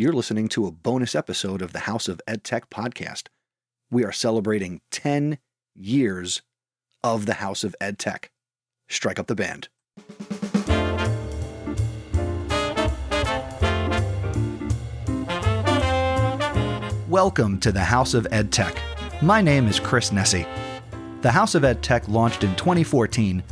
You're listening to a bonus episode of the House of EdTech podcast. We are celebrating 10 years of the House of EdTech. Strike up the band. Welcome to the House of EdTech. My name is Chris Nessie. The House of EdTech launched in 2014,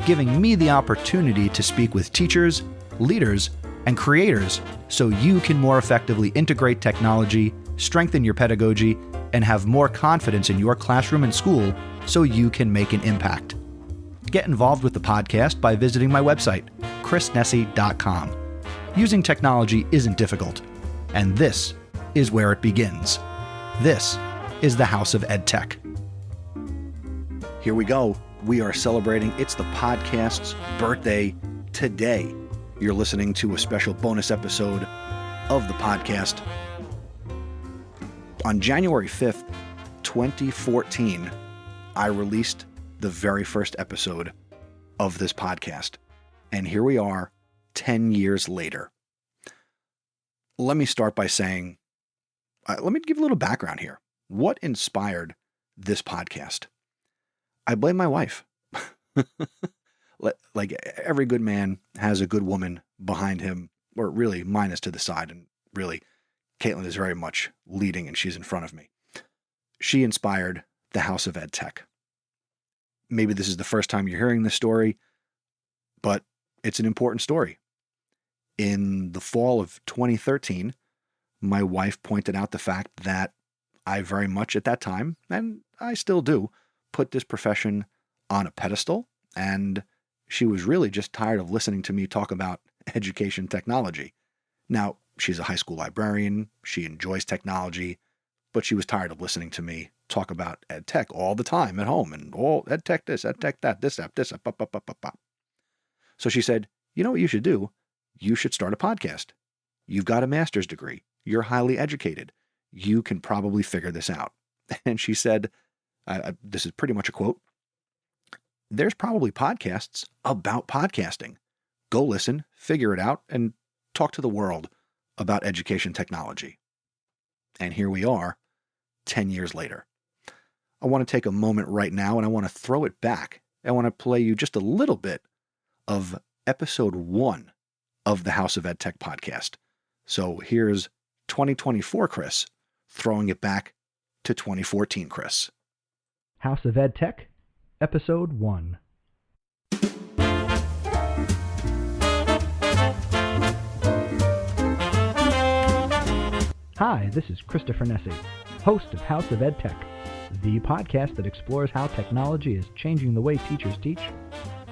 giving me the opportunity to speak with teachers, leaders, and creators so you can more effectively integrate technology, strengthen your pedagogy, and have more confidence in your classroom and school so you can make an impact. Get involved with the podcast by visiting my website, chrisnessie.com. Using technology isn't difficult, and this is where it begins. This is the House of EdTech. Here we go. We are celebrating It's the Podcast's birthday today. You're listening to a special bonus episode of the podcast. On January 5th, 2014, I released the very first episode of this podcast. And here we are 10 years later. Let me start by saying, let me give a little background here. What inspired this podcast? I blame my wife. Like every good man has a good woman behind him, or really mine is to the side, and really Katelyn is very much leading and she's in front of me. She inspired the House of EdTech. Maybe this is the first time you're hearing this story, but it's an important story. In the fall of 2013, my wife pointed out the fact that I very much at that time, and I still do, put this profession on a pedestal, and she was really just tired of listening to me talk about education technology. Now, she's a high school librarian, she enjoys technology, but she was tired of listening to me talk about EdTech all the time at home, and all EdTech this, EdTech that, this app, pop. So she said, you know what you should do? You should start a podcast. You've got a master's degree. You're highly educated. You can probably figure this out. And she said, this is pretty much a quote, there's probably podcasts about podcasting. Go listen, figure it out, and talk to the world about education technology. And here we are, 10 years later. I want to take a moment right now and I want to throw it back. I want to play you just a little bit of episode 1 of the House of EdTech podcast. So here's 2024 Chris throwing it back to 2014 Chris. House of EdTech, Episode 1. Hi, this is Christopher Nessie, host of House of EdTech, the podcast that explores how technology is changing the way teachers teach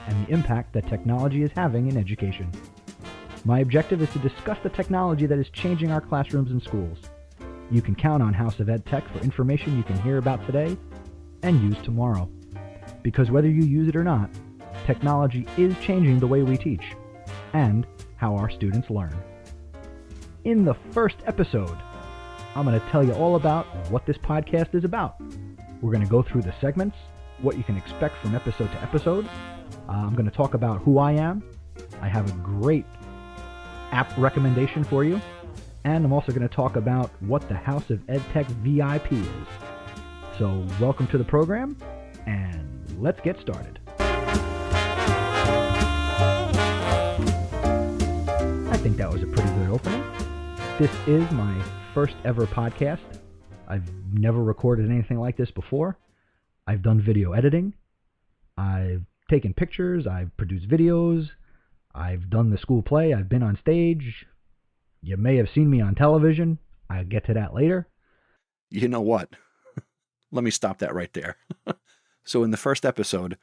and the impact that technology is having in education. My objective is to discuss the technology that is changing our classrooms and schools. You can count on House of EdTech for information you can hear about today and use tomorrow. Because whether you use it or not, technology is changing the way we teach and how our students learn. In the first episode, I'm going to tell you all about what this podcast is about. We're going to go through the segments, what you can expect from episode to episode. I'm going to talk about who I am. I have a great app recommendation for you. And I'm also going to talk about what the House of EdTech VIP is. So welcome to the program, and let's get started. I think that was a pretty good opening. This is my first ever podcast. I've never recorded anything like this before. I've done video editing. I've taken pictures. I've produced videos. I've done the school play. I've been on stage. You may have seen me on television. I'll get to that later. You know what? Let me stop that right there. So in the first episode,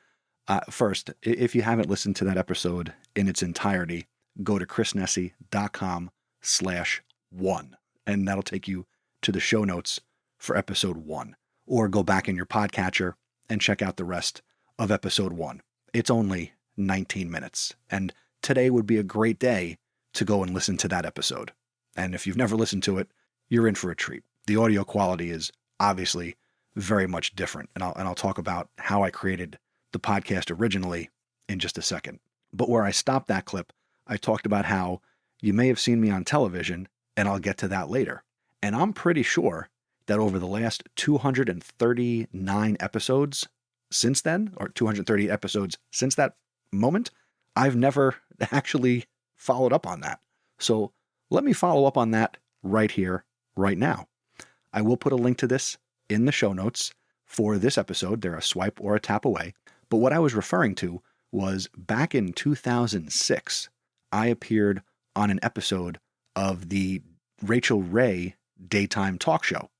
first, if you haven't listened to that episode in its entirety, go to chrisnessie.com/1, and that'll take you to the show notes for episode 1. Or go back in your podcatcher and check out the rest of episode 1. It's only 19 minutes, and today would be a great day to go and listen to that episode. And if you've never listened to it, you're in for a treat. The audio quality is obviously very much different, and I'll talk about how I created the podcast originally in just a second. But where I stopped that clip, I talked about how you may have seen me on television, and I'll get to that later. And I'm pretty sure that over the last 239 episodes since then, or 230 episodes since that moment, I've never actually followed up on that. So let me follow up on that right here, right now. I will put a link to this in the show notes for this episode. They're a swipe or a tap away. But what I was referring to was back in 2006, I appeared on an episode of the Rachel Ray daytime talk show.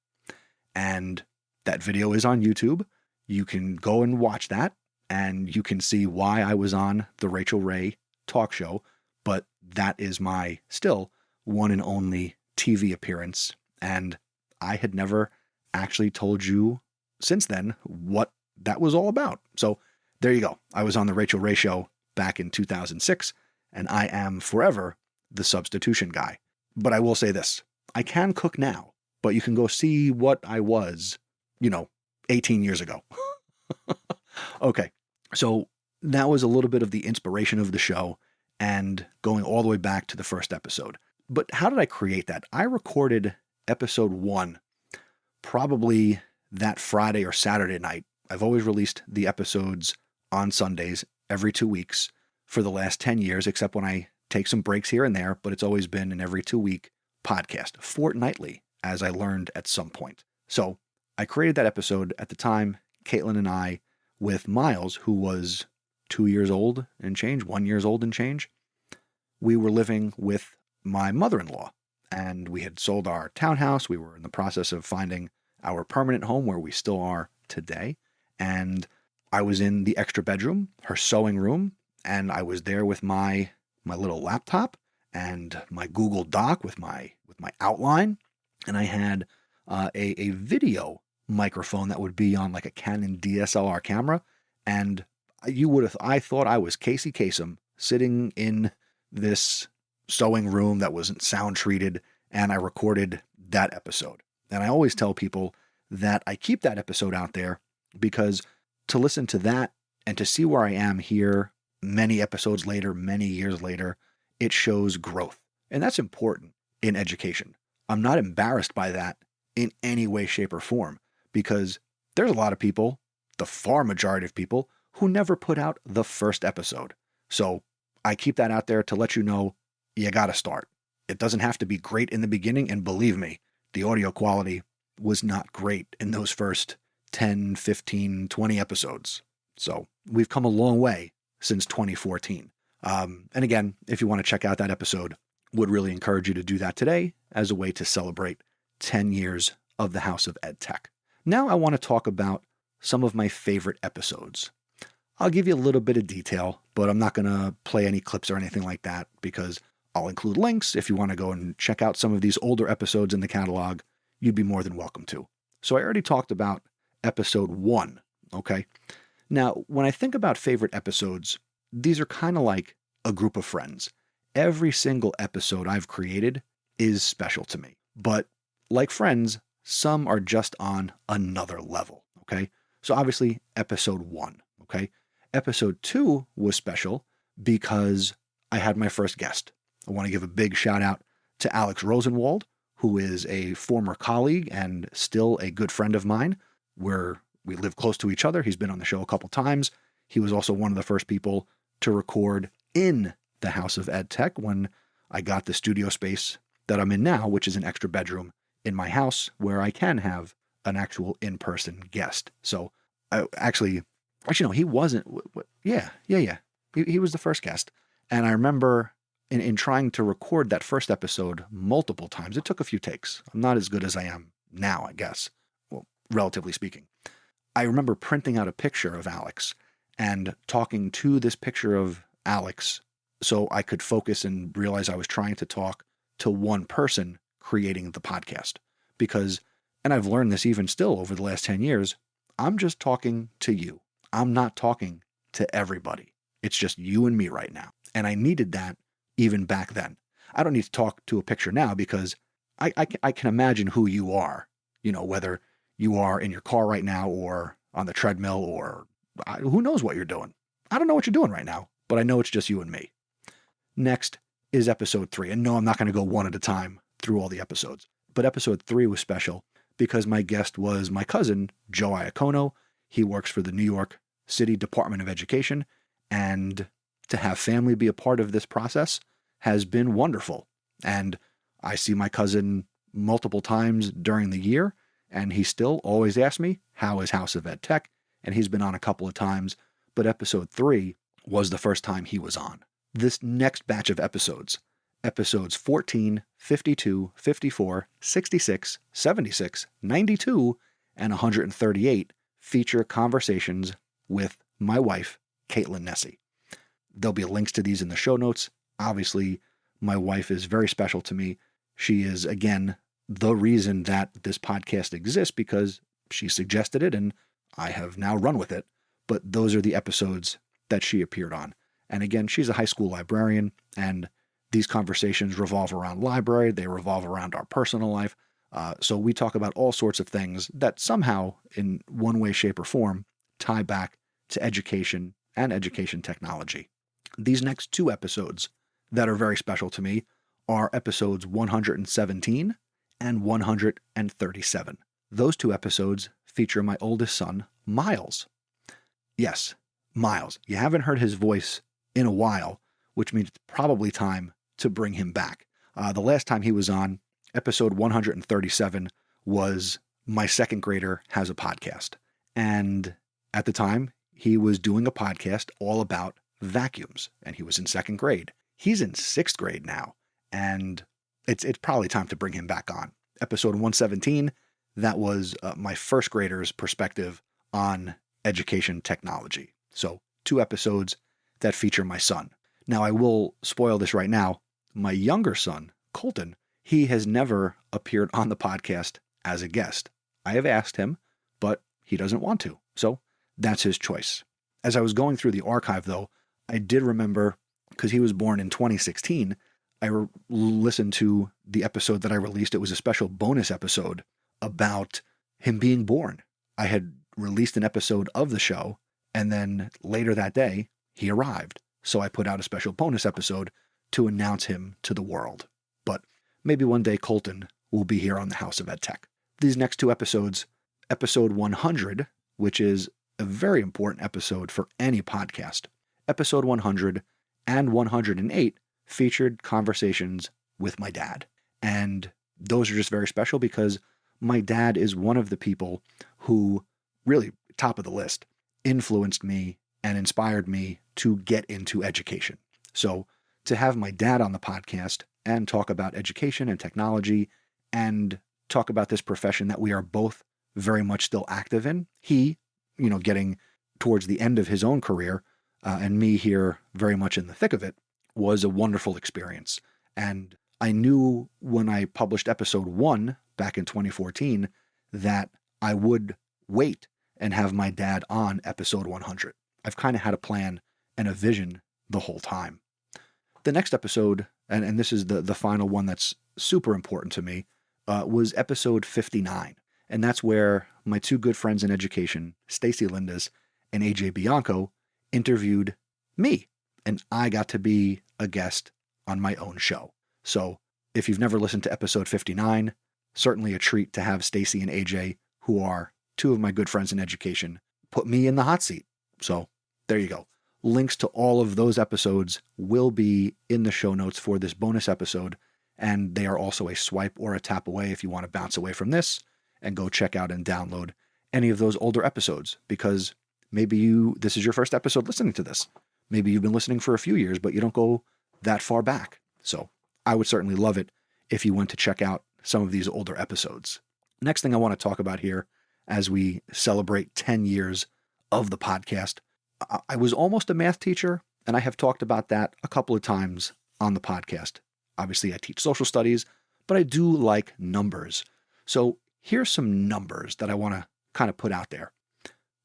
And that video is on YouTube. You can go and watch that, and you can see why I was on the Rachel Ray talk show. But that is my still one and only TV appearance. And I had never actually told you since then what that was all about. So there you go. I was on the Rachel Ray show back in 2006, and I am forever the substitution guy. But I will say this, I can cook now, but you can go see what I was, 18 years ago. Okay. So that was a little bit of the inspiration of the show and going all the way back to the first episode. But how did I create that? I recorded episode 1 probably that Friday or Saturday night. I've always released the episodes on Sundays every 2 weeks for the last 10 years, except when I take some breaks here and there, but it's always been an every 2-week podcast, fortnightly, as I learned at some point. So I created that episode at the time, Katelyn and I, with Miles, who was 2 years old and change, 1 year old and change. We were living with my mother-in-law, and we had sold our townhouse. We were in the process of finding our permanent home where we still are today. And I was in the extra bedroom, her sewing room, and I was there with my little laptop and my Google Doc with my outline. And I had a video microphone that would be on like a Canon DSLR camera. And I thought I was Casey Kasem sitting in this sewing room that wasn't sound treated, and I recorded that episode. And I always tell people that I keep that episode out there because to listen to that and to see where I am here many episodes later, many years later, it shows growth. And that's important in education. I'm not embarrassed by that in any way, shape, or form, because there's a lot of people, the far majority of people, who never put out the first episode. So I keep that out there to let you know you got to start. It doesn't have to be great in the beginning, and believe me, the audio quality was not great in those first 10, 15, 20 episodes. So we've come a long way since 2014. And again, if you want to check out that episode, would really encourage you to do that today as a way to celebrate 10 years of the House of EdTech. Now I want to talk about some of my favorite episodes. I'll give you a little bit of detail, but I'm not going to play any clips or anything like that because I'll include links. If you want to go and check out some of these older episodes in the catalog, you'd be more than welcome to. So I already talked about episode 1, okay? Now, when I think about favorite episodes, these are kind of like a group of friends. Every single episode I've created is special to me. But like friends, some are just on another level, okay? So obviously, episode 1, okay? Episode 2 was special because I had my first guest. I want to give a big shout out to Alex Rosenwald, who is a former colleague and still a good friend of mine. We live close to each other. He's been on the show a couple times. He was also one of the first people to record in the House of EdTech when I got the studio space that I'm in now, which is an extra bedroom in my house where I can have an actual in-person guest. So actually, no, he wasn't. Yeah. He was the first guest. And I remember in trying to record that first episode multiple times, it took a few takes. I'm not as good as I am now, I guess. Well, relatively speaking. I remember printing out a picture of Alex and talking to this picture of Alex so I could focus and realize I was trying to talk to one person creating the podcast. Because, and I've learned this even still over the last 10 years, I'm just talking to you. I'm not talking to everybody. It's just you and me right now. And I needed that even back then. I don't need to talk to a picture now because I can imagine who you are, whether you are in your car right now or on the treadmill or who knows what you're doing. I don't know what you're doing right now, but I know it's just you and me. Next is episode 3. And no, I'm not going to go one at a time. through all the episodes. But episode 3 was special because my guest was my cousin, Joe Iacono. He works for the New York City Department of Education, and to have family be a part of this process has been wonderful. And I see my cousin multiple times during the year, and he still always asks me, how is House of EdTech? And he's been on a couple of times, but episode 3 was the first time he was on. This next batch of episodes 14, 52, 54, 66, 76, 92, and 138, feature conversations with my wife, Katelyn Nessie. There'll be links to these in the show notes. Obviously, my wife is very special to me. She is, again, the reason that this podcast exists because she suggested it and I have now run with it. But those are the episodes that she appeared on. And again, she's a high school librarian, and these conversations revolve around library. They revolve around our personal life. So we talk about all sorts of things that somehow, in one way, shape, or form, tie back to education and education technology. These next 2 episodes that are very special to me are episodes 117 and 137. Those 2 episodes feature my oldest son, Miles. Yes, Miles. You haven't heard his voice in a while, which means it's probably time to bring him back. The last time he was on, episode 137, was My Second Grader Has a Podcast. And at the time, he was doing a podcast all about vacuums, and he was in 2nd grade. He's in 6th grade now, and it's probably time to bring him back on. Episode 117, that was my 1st grader's perspective on education technology. So 2 episodes that feature my son. Now, I will spoil this right now. My younger son, Colton, he has never appeared on the podcast as a guest. I have asked him, but he doesn't want to. So that's his choice. As I was going through the archive, though, I did remember, because he was born in 2016, I listened to the episode that I released. It was a special bonus episode about him being born. I had released an episode of the show, and then later that day, he arrived. So I put out a special bonus episode to announce him to the world. But maybe one day Colton will be here on the House of EdTech. These next 2 episodes, episode 100, which is a very important episode for any podcast, episode 100 and 108 featured conversations with my dad. And those are just very special because my dad is one of the people who, really top of the list, influenced me and inspired me to get into education. So to have my dad on the podcast and talk about education and technology and talk about this profession that we are both very much still active in, he, getting towards the end of his own career, and me here very much in the thick of it, was a wonderful experience. And I knew when I published episode 1 back in 2014 that I would wait and have my dad on episode 100. I've kind of had a plan and a vision the whole time. The next episode, and this is the final one that's super important to me, was episode 59. And that's where my 2 good friends in education, Stacey Lindes and AJ Bianco, interviewed me. And I got to be a guest on my own show. So if you've never listened to episode 59, certainly a treat to have Stacey and AJ, who are 2 of my good friends in education, put me in the hot seat. So there you go. Links to all of those episodes will be in the show notes for this bonus episode, and they are also a swipe or a tap away if you want to bounce away from this and go check out and download any of those older episodes, because maybe this is your first episode listening to this. Maybe you've been listening for a few years, but you don't go that far back. So I would certainly love it if you went to check out some of these older episodes. Next thing I want to talk about here as we celebrate 10 years of the podcast, I was almost a math teacher, and I have talked about that a couple of times on the podcast. Obviously, I teach social studies, but I do like numbers. So here's some numbers that I want to kind of put out there.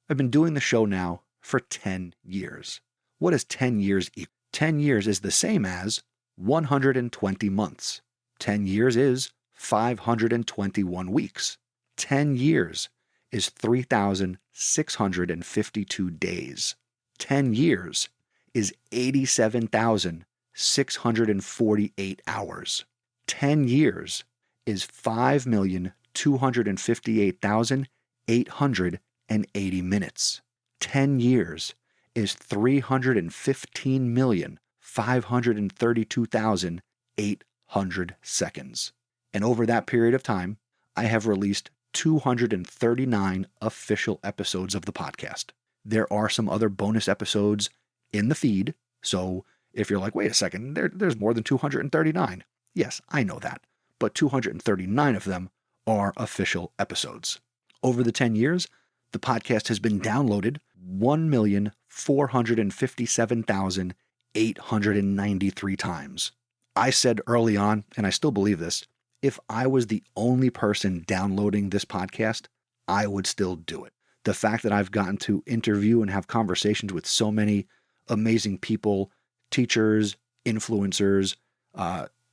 I've been doing the show now for 10 years. What does 10 years equal? 10 years is the same as 120 months. 10 years is 521 weeks. 10 years is 3,652 days. 10 years is 87,648 hours. 10 years is 5,258,880 minutes. 10 years is 315,532,800 seconds. And over that period of time, I have released 239 official episodes of the podcast. There are some other bonus episodes in the feed, so if you're like, wait a second, there's more than 239. Yes, I know that, but 239 of them are official episodes. Over the 10 years, the podcast has been downloaded 1,457,893 times. I said early on, and I still believe this, if I was the only person downloading this podcast, I would still do it. The fact that I've gotten to interview and have conversations with so many amazing people, teachers, influencers,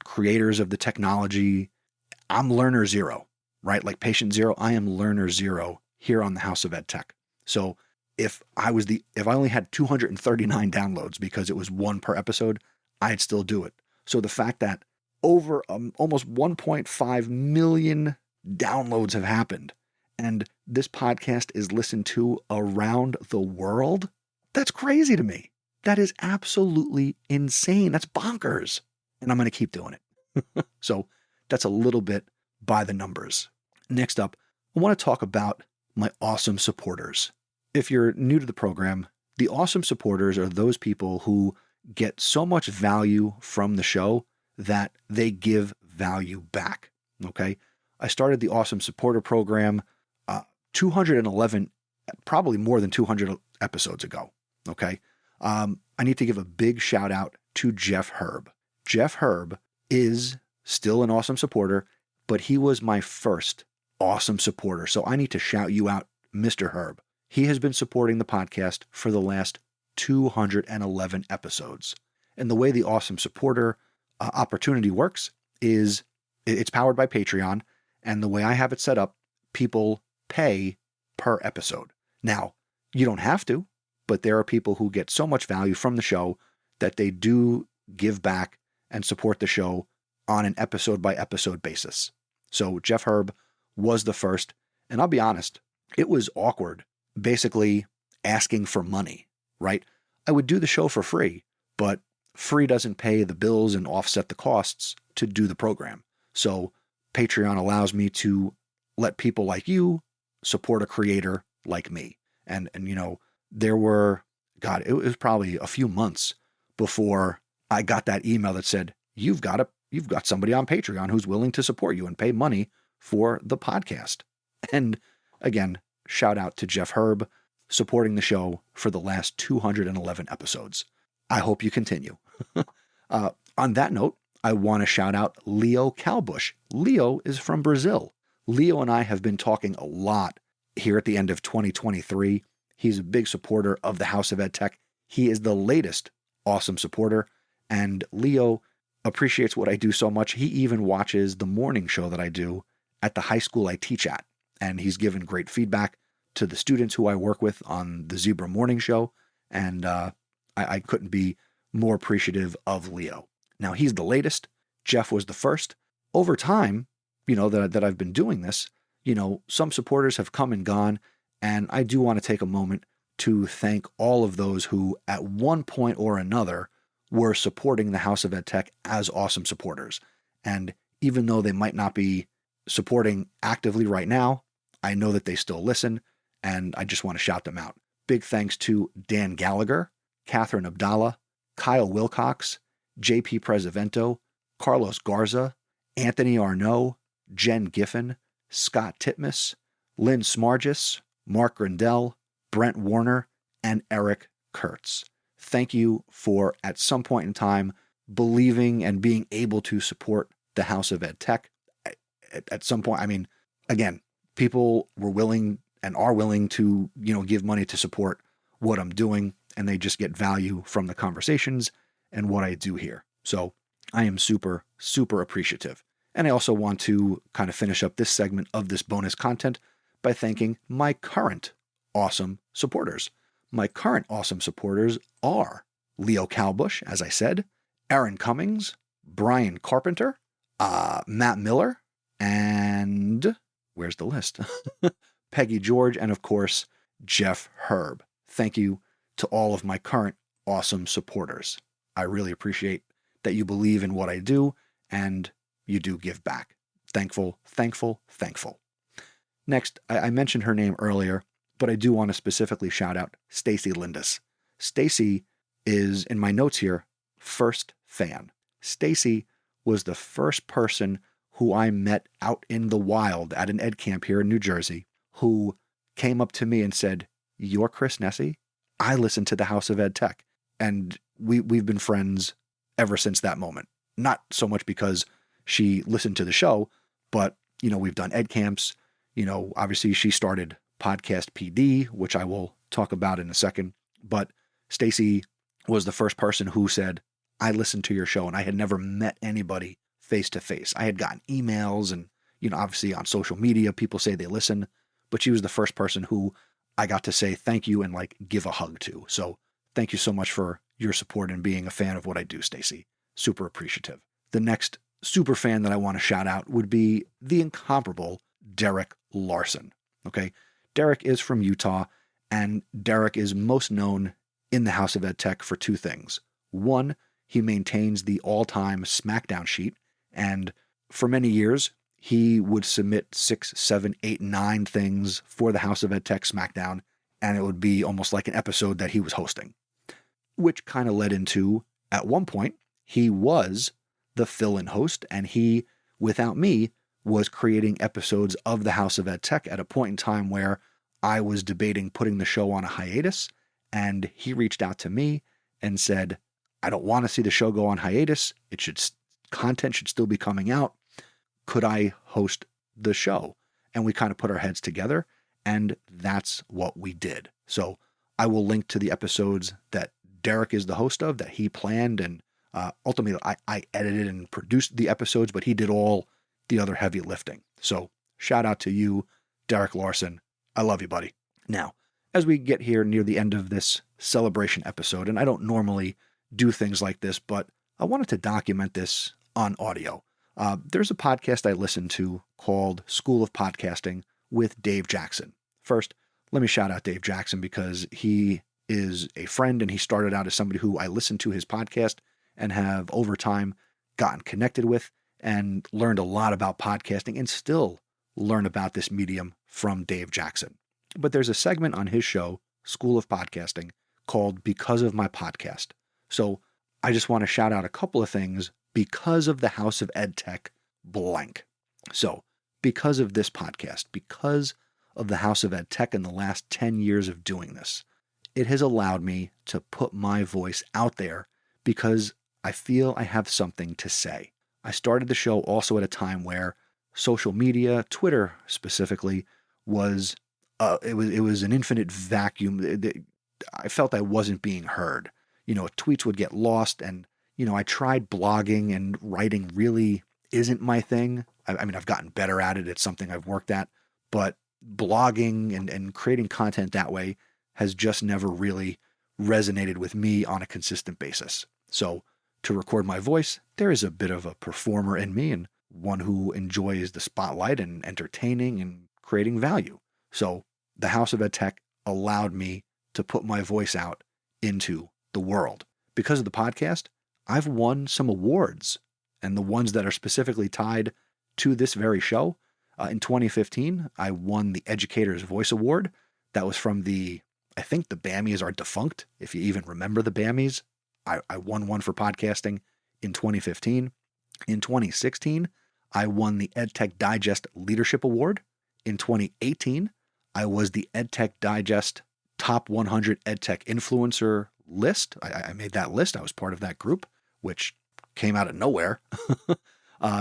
creators of the technology, I'm learner zero, right? Like patient zero, I am learner zero here on the House of EdTech. So if I only had 239 downloads because it was one per episode, I'd still do it. So the fact that over almost 1.5 million downloads have happened, and this podcast is listened to around the world, that's crazy to me. That is absolutely insane. That's bonkers. And I'm going to keep doing it. So that's a little bit by the numbers. Next up, I want to talk about my awesome supporters. If you're new to the program, the awesome supporters are those people who get so much value from the show that they give value back. Okay. I started the Awesome Supporter Program 211, probably more than 200 episodes ago. Okay. I need to give a big shout out to Jeff Herb. Jeff Herb is still an awesome supporter, but he was my first awesome supporter. So I need to shout you out, Mr. Herb. He has been supporting the podcast for the last 211 episodes. And the way the Awesome Supporter opportunity works is it's powered by Patreon. And the way I have it set up, people pay per episode. Now, you don't have to, but there are people who get so much value from the show that they do give back and support the show on an episode by episode basis. So Jeff Herb was the first, and I'll be honest, it was awkward basically asking for money, right? I would do the show for free, but free doesn't pay the bills and offset the costs to do the program. So Patreon allows me to let people like you support a creator like me. And you know, there were, God, it was probably a few months before I got that email that said, you've got somebody on Patreon who's willing to support you and pay money for the podcast. And again, shout out to Jeff Herb supporting the show for the last 211 episodes. I hope you continue. On that note, I want to shout out Leo Calbusch. Leo is from Brazil. Leo and I have been talking a lot here at the end of 2023. He's a big supporter of the House of EdTech. He is the latest awesome supporter, and Leo appreciates what I do so much. He even watches the morning show that I do at the high school I teach at, and he's given great feedback to the students who I work with on the Zebra Morning Show, and I couldn't be more appreciative of Leo. Now, he's the latest. Jeff was the first. Over time, you know, that I've been doing this, you know, some supporters have come and gone, and I do want to take a moment to thank all of those who, at one point or another, were supporting the House of EdTech as awesome supporters. And even though they might not be supporting actively right now, I know that they still listen, and I just want to shout them out. Big thanks to Dan Gallagher, Catherine Abdallah, Kyle Wilcox, JP Presevento, Carlos Garza, Anthony Arnaud, Jen Giffen, Scott Titmus, Lynn Smargis, Mark Grindell, Brent Warner, and Eric Kurtz. Thank you for, at some point in time, believing and being able to support the House of EdTech. At some point, I mean, again, people were willing and are willing to, you know, give money to support what I'm doing, and they just get value from the conversations and what I do here. So I am super, super appreciative. And I also want to kind of finish up this segment of this bonus content by thanking my current awesome supporters. My current awesome supporters are Leo Calbusch, as I said, Aaron Cummings, Brian Carpenter, Matt Miller, and where's the list? Peggy George, and of course, Jeff Herb. Thank you to all of my current awesome supporters. I really appreciate that you believe in what I do and you do give back. Thankful, thankful, thankful. Next, I mentioned her name earlier, but I do want to specifically shout out Stacey Lindes. Stacey is, in my notes here, first fan. Stacey was the first person who I met out in the wild at an ed camp here in New Jersey who came up to me and said, "You're Chris Nesi? I listen to the House of EdTech." And we've been friends ever since that moment. Not so much because she listened to the show, but, we've done ed camps. Obviously she started Podcast PD, which I will talk about in a second. But Stacey was the first person who said, "I listened to your show," and I had never met anybody face to face. I had gotten emails and, obviously on social media, people say they listen, but she was the first person who I got to say thank you and give a hug to. So thank you so much for your support and being a fan of what I do, Stacey. Super appreciative. The next super fan that I want to shout out would be the incomparable Derek Larson. Okay. Derek is from Utah, and Derek is most known in the House of EdTech for two things. One, he maintains the all-time Smackdown sheet, and for many years, he would submit 6, 7, 8, 9 things for the House of EdTech Smackdown, and it would be almost like an episode that he was hosting, which kind of led into, at one point, he was the fill-in host, and he, without me, was creating episodes of the House of EdTech at a point in time where I was debating putting the show on a hiatus, and he reached out to me and said, "I don't want to see the show go on hiatus. Content should still be coming out. Could I host the show?" And we kind of put our heads together, and that's what we did. So I will link to the episodes that Derek is the host of, that he planned, and ultimately I edited and produced the episodes, but he did all the other heavy lifting. So shout out to you, Derek Larson. I love you, buddy. Now, as we get here near the end of this celebration episode, and I don't normally do things like this, but I wanted to document this on audio. There's a podcast I listen to called School of Podcasting with Dave Jackson. First, let me shout out Dave Jackson because he is a friend and he started out as somebody who I listened to his podcast and have over time gotten connected with and learned a lot about podcasting and still learn about this medium from Dave Jackson. But there's a segment on his show, School of Podcasting, called Because of My Podcast. So I just want to shout out a couple of things because of the House of EdTech blank. So because of this podcast, because of the House of EdTech in the last 10 years of doing this, it has allowed me to put my voice out there because I feel I have something to say. I started the show also at a time where social media, Twitter specifically, was it was an infinite vacuum. I felt I wasn't being heard. Tweets would get lost, and I tried blogging, and writing really isn't my thing. I mean, I've gotten better at it. It's something I've worked at, but blogging and creating content that way has just never really resonated with me on a consistent basis. So to record my voice, there is a bit of a performer in me and one who enjoys the spotlight and entertaining and creating value. So the House of EdTech allowed me to put my voice out into the world. Because of the podcast, I've won some awards, and the ones that are specifically tied to this very show. In 2015, I won the Educator's Voice Award. That was from I think the Bammies are defunct, if you even remember the Bammies. I won one for podcasting in 2015. In 2016, I won the EdTech Digest Leadership Award. In 2018, I was the EdTech Digest Top 100 EdTech Influencer list. I made that list. I was part of that group, which came out of nowhere.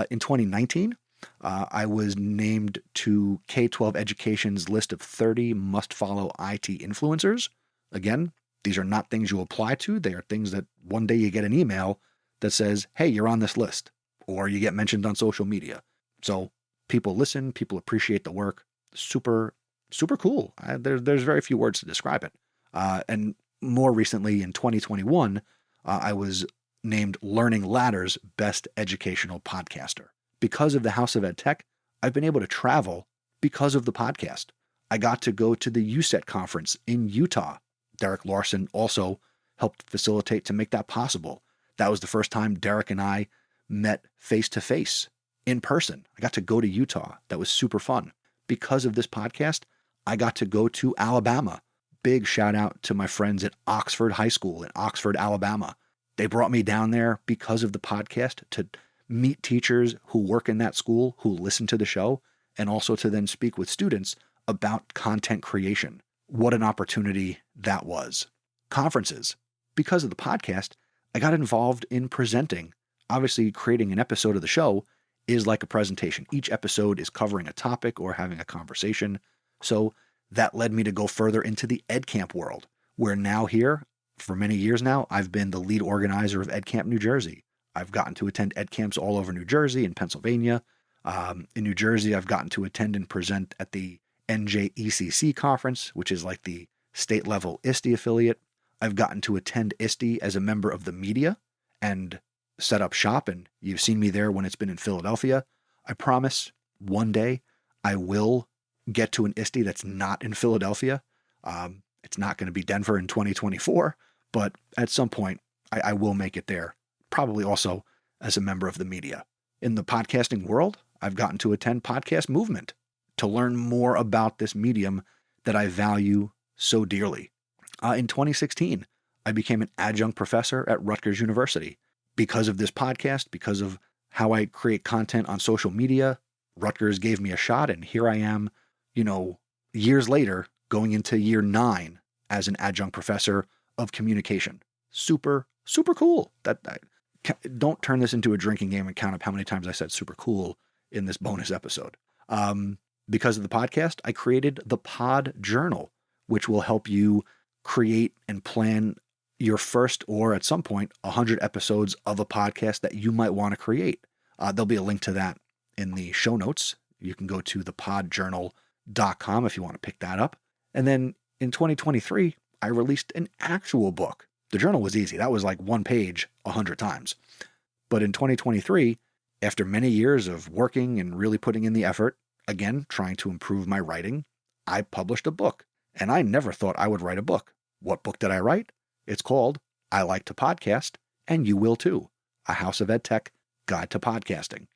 In 2019, I was named to K-12 Education's list of 30 must-follow IT influencers. Again, these are not things you apply to. They are things that one day you get an email that says, "Hey, you're on this list," or you get mentioned on social media. So people listen, people appreciate the work. Super, super cool. There's very few words to describe it. And more recently, in 2021, I was named Learning Ladder's Best Educational Podcaster. Because of the House of EdTech, I've been able to travel because of the podcast. I got to go to the USET conference in Utah. Derek Larson also helped facilitate to make that possible. That was the first time Derek and I met face-to-face in person. I got to go to Utah. That was super fun. Because of this podcast, I got to go to Alabama. Big shout out to my friends at Oxford High School in Oxford, Alabama. They brought me down there because of the podcast to meet teachers who work in that school, who listen to the show, and also to then speak with students about content creation. What an opportunity that was. Conferences. Because of the podcast, I got involved in presenting. Obviously, creating an episode of the show is like a presentation. Each episode is covering a topic or having a conversation. So that led me to go further into the EdCamp world, where now here, for many years now, I've been the lead organizer of EdCamp New Jersey. I've gotten to attend EdCamps all over New Jersey and Pennsylvania. In New Jersey, I've gotten to attend and present at the NJECC conference, which is like the state-level ISTE affiliate. I've gotten to attend ISTE as a member of the media and set up shop, and you've seen me there when it's been in Philadelphia. I promise one day I will get to an ISTE that's not in Philadelphia. It's not going to be Denver in 2024, but at some point I will make it there, probably also as a member of the media. In the podcasting world, I've gotten to attend Podcast Movement to learn more about this medium that I value so dearly. In 2016, I became an adjunct professor at Rutgers University. Because of this podcast, because of how I create content on social media, Rutgers gave me a shot, and here I am, years later, going into year 9 as an adjunct professor of communication. Super, super cool. Don't turn this into a drinking game and count up how many times I said super cool in this bonus episode. Because of the podcast, I created the Pod Journal, which will help you create and plan your first, or at some point, 100 episodes of a podcast that you might want to create. There'll be a link to that in the show notes. You can go to thepodjournal.com if you want to pick that up. And then in 2023, I released an actual book. The journal was easy. That was like one page 100 times. But in 2023, after many years of working and really putting in the effort, again, trying to improve my writing, I published a book. And I never thought I would write a book. What book did I write? It's called I Like to Podcast, and You Will Too, A House of EdTech Guide to Podcasting.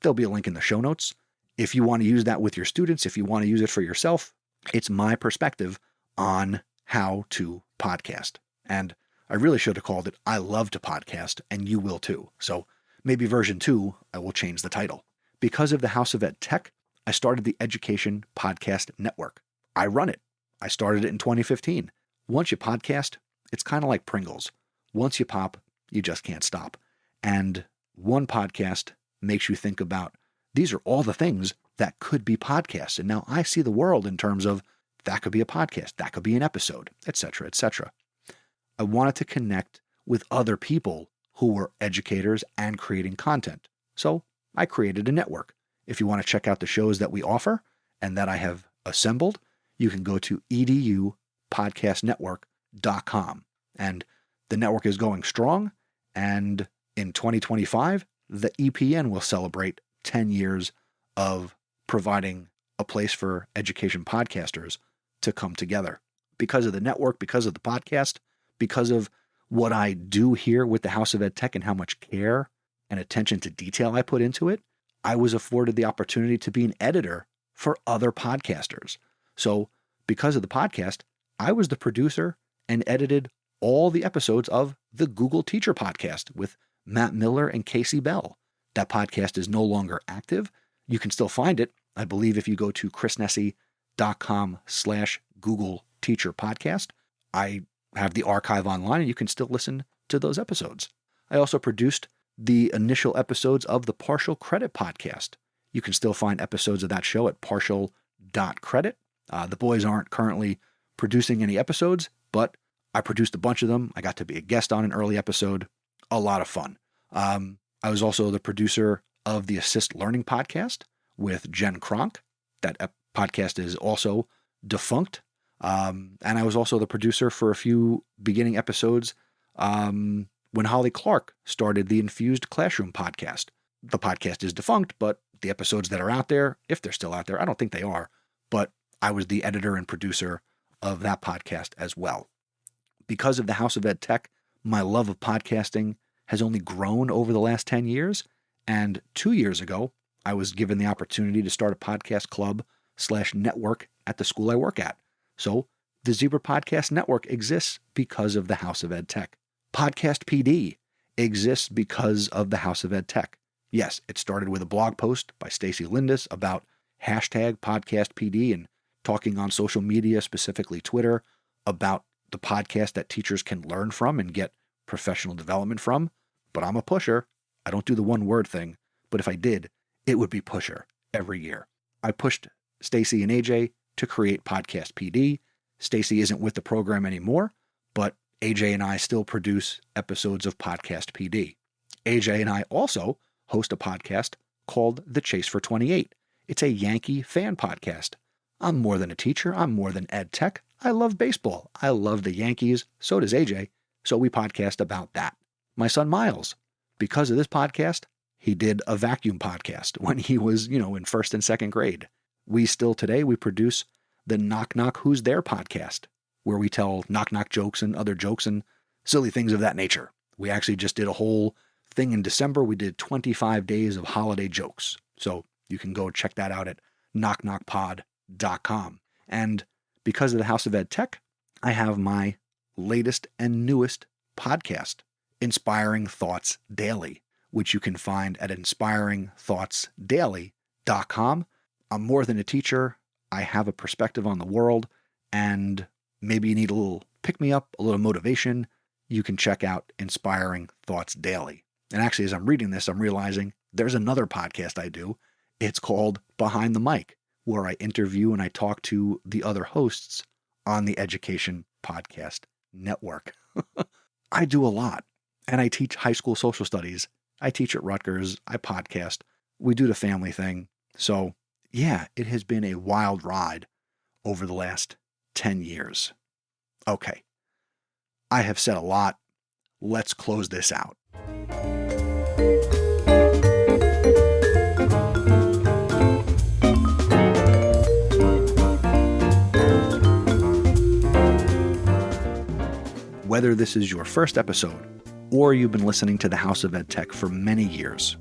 There'll be a link in the show notes. If you want to use that with your students, if you want to use it for yourself, it's my perspective on how to podcast. And I really should have called it I Love to Podcast, and You Will Too. So maybe version 2, I will change the title. Because of the House of EdTech, I started the Education Podcast Network. I run it. I started it in 2015. Once you podcast, it's kind of like Pringles. Once you pop, you just can't stop. And one podcast makes you think about, these are all the things that could be podcasts. And now I see the world in terms of that could be a podcast, that could be an episode, etc., etc. I wanted to connect with other people who were educators and creating content. So I created a network. If you want to check out the shows that we offer and that I have assembled, you can go to edupodcastnetwork.com. And the network is going strong. And in 2025, the EPN will celebrate 10 years of providing a place for education podcasters to come together. Because of the network, because of the podcast, because of what I do here with the House of EdTech and how much care and attention to detail I put into it, I was afforded the opportunity to be an editor for other podcasters. So because of the podcast, I was the producer and edited all the episodes of the Google Teacher Podcast with Matt Miller and Casey Bell. That podcast is no longer active. You can still find it, I believe, if you go to chrisnessy.com/Google Teacher Podcast. I have the archive online and you can still listen to those episodes. I also produced the initial episodes of the Partial Credit Podcast. You can still find episodes of that show at partial.credit. The boys aren't currently producing any episodes, but I produced a bunch of them. I got to be a guest on an early episode. A lot of fun. I was also the producer of the Assist Learning Podcast with Jen Kronk. That podcast is also defunct. And I was also the producer for a few beginning episodes when Holly Clark started the Infused Classroom Podcast. the podcast is defunct, but the episodes that are out there, if they're still out there, I don't think they are, but I was the editor and producer of that podcast as well. Because of the House of EdTech, my love of podcasting has only grown over the last 10 years. And 2 years ago, I was given the opportunity to start a podcast club/network at the school I work at. So the Zebra Podcast Network exists because of the House of EdTech. Podcast PD exists because of the House of EdTech. Yes, it started with a blog post by Stacey Lindes about #PodcastPD and talking on social media, specifically Twitter, about the podcast that teachers can learn from and get professional development from. But I'm a pusher. I don't do the one word thing, but if I did, it would be pusher every year. I pushed Stacey and AJ to create Podcast PD. Stacey isn't with the program anymore, but AJ and I still produce episodes of Podcast PD. AJ and I also host a podcast called The Chase for 28. It's a Yankee fan podcast. I'm more than a teacher. I'm more than EdTech. I love baseball. I love the Yankees. So does AJ. So we podcast about that. My son Miles, because of this podcast, he did a vacuum podcast when he was, in first and second grade. We produce the Knock Knock Who's There podcast, where we tell knock-knock jokes and other jokes and silly things of that nature. We actually just did a whole thing in December. We did 25 days of holiday jokes. So you can go check that out at knockknockpod.com. And because of the House of EdTech, I have my latest and newest podcast, Inspiring Thoughts Daily, which you can find at inspiringthoughtsdaily.com. I'm more than a teacher. I have a perspective on the world, and maybe you need a little pick-me-up, a little motivation. You can check out Inspiring Thoughts Daily. And actually, as I'm reading this, I'm realizing there's another podcast I do. It's called Behind the Mic, where I interview and I talk to the other hosts on the Education Podcast Network. I do a lot, and I teach high school social studies. I teach at Rutgers. I podcast. We do the family thing. So, yeah, it has been a wild ride over the last 10 years. Okay, I have said a lot. Let's close this out. Whether this is your first episode or you've been listening to the House of EdTech for many years,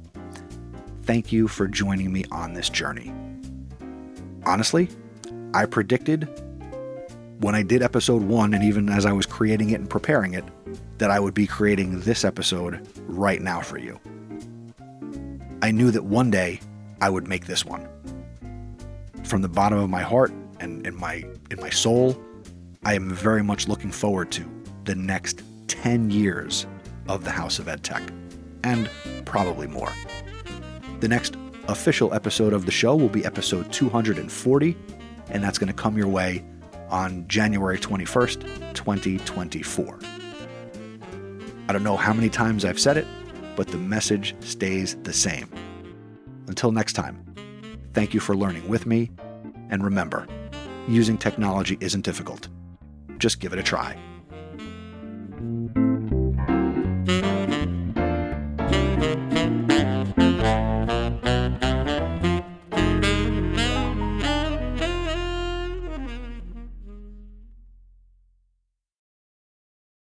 thank you for joining me on this journey. Honestly, I predicted when I did episode 1, and even as I was creating it and preparing it, that I would be creating this episode right now for you. I knew that one day I would make this one. From the bottom of my heart and in my soul, I am very much looking forward to the next 10 years of the House of EdTech, and probably more. The next official episode of the show will be episode 240, and that's going to come your way on January 21st, 2024. I don't know how many times I've said it, but the message stays the same. Until next time, thank you for learning with me, and remember, using technology isn't difficult. Just give it a try.